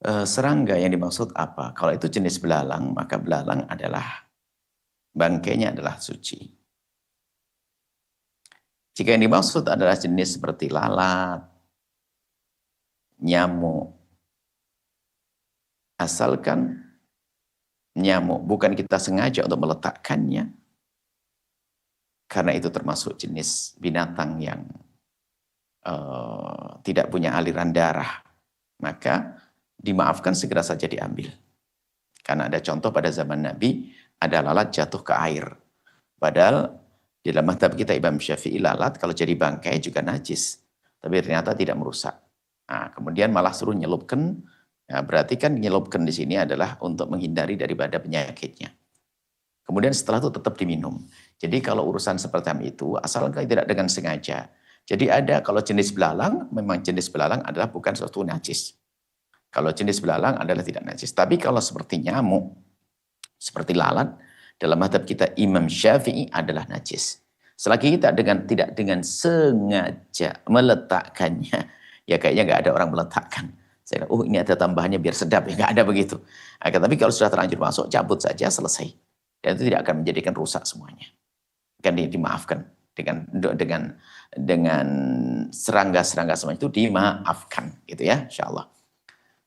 Serangga yang dimaksud apa? Kalau itu jenis belalang, maka belalang adalah bangkainya adalah suci. Jika yang dimaksud adalah jenis seperti lalat, nyamuk, asalkan nyamuk bukan kita sengaja untuk meletakkannya, karena itu termasuk jenis binatang yang tidak punya aliran darah, maka dimaafkan segera saja diambil. Karena ada contoh pada zaman Nabi, ada lalat jatuh ke air. Padahal di dalam mazhab kita Imam Syafi'i, lalat kalau jadi bangkai juga najis. Tapi ternyata tidak merusak. Nah, kemudian malah suruh nyelupkan. Ya, berarti kan nyelupkan di sini adalah untuk menghindari daripada penyakitnya. Kemudian setelah itu tetap diminum. Jadi kalau urusan seperti itu, asalkan tidak dengan sengaja. Jadi ada kalau jenis belalang, memang jenis belalang adalah bukan suatu najis. Kalau jenis belalang adalah tidak najis. Tapi kalau seperti nyamuk, seperti lalat, dalam mazhab kita Imam Syafi'i adalah najis. Selagi kita tidak dengan sengaja meletakkannya, ya kayaknya nggak ada orang meletakkan. Saya kira, ini ada tambahannya biar sedap, ya nggak ada begitu. Tapi kalau sudah terlanjur masuk, cabut saja, selesai. Dan itu tidak akan menjadikan rusak semuanya. Kan dimaafkan dengan serangga-serangga semua itu dimaafkan, gitu ya, insya Allah.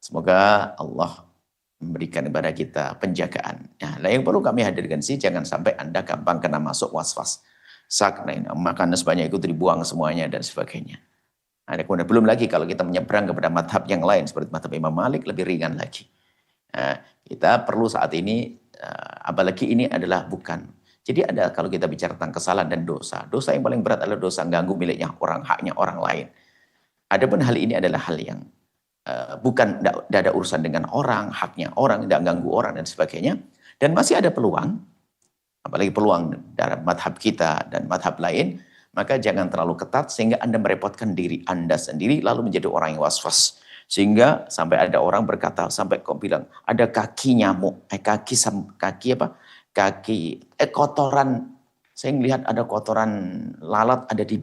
Semoga Allah memberikan kepada kita penjagaan. Nah, yang perlu kami hadirkan sih, jangan sampai Anda gampang kena masuk was-was. Makanan sebanyak itu dibuang semuanya dan sebagainya. Ada kemudian belum lagi kalau kita menyeberang kepada madhab yang lain seperti madhab Imam Malik, lebih ringan lagi. Nah, kita perlu saat ini, apalagi ini adalah bukan. Jadi ada kalau kita bicara tentang kesalahan dan dosa, dosa yang paling berat adalah dosa ganggu miliknya orang, haknya orang lain. Adapun hal ini adalah hal yang bukan, tidak ada urusan dengan orang, haknya orang, tidak ganggu orang dan sebagainya. Dan masih ada peluang, apalagi peluang dalam madhab kita dan madhab lain, maka jangan terlalu ketat sehingga Anda merepotkan diri Anda sendiri lalu menjadi orang yang was-was. Sehingga sampai ada orang berkata, sampai kau bilang, ada kaki nyamuk, kotoran. Saya melihat ada kotoran lalat ada di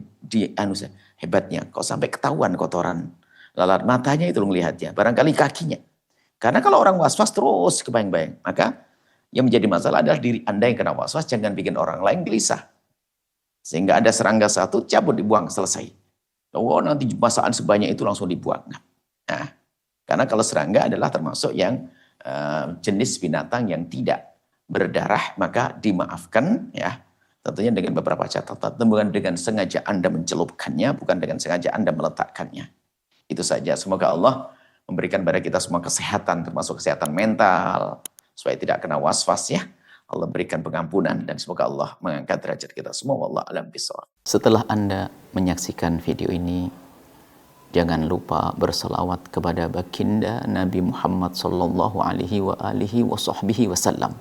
hebatnya. Kok sampai ketahuan kotoran lalat, matanya itu melihatnya, barangkali kakinya. Karena kalau orang was-was terus kebayang-bayang, maka yang menjadi masalah adalah diri Anda yang kena was-was, jangan bikin orang lain gelisah. Sehingga ada serangga satu, cabut, dibuang, selesai. Oh, nanti masakan sebanyak itu langsung dibuang. Nah, karena kalau serangga adalah termasuk yang jenis binatang yang tidak berdarah, maka dimaafkan ya. Tentunya dengan beberapa catatan, bukan dengan sengaja Anda mencelupkannya, bukan dengan sengaja Anda meletakkannya. Itu saja. Semoga Allah memberikan kepada kita semua kesehatan, termasuk kesehatan mental, supaya tidak kena was-was ya. Allah berikan pengampunan dan semoga Allah mengangkat derajat kita semua. Wallahu a'lam bishawab. Setelah Anda menyaksikan video ini, jangan lupa berselawat kepada baginda Nabi Muhammad sallallahu alaihi wa alihi wa sahbihi wasallam.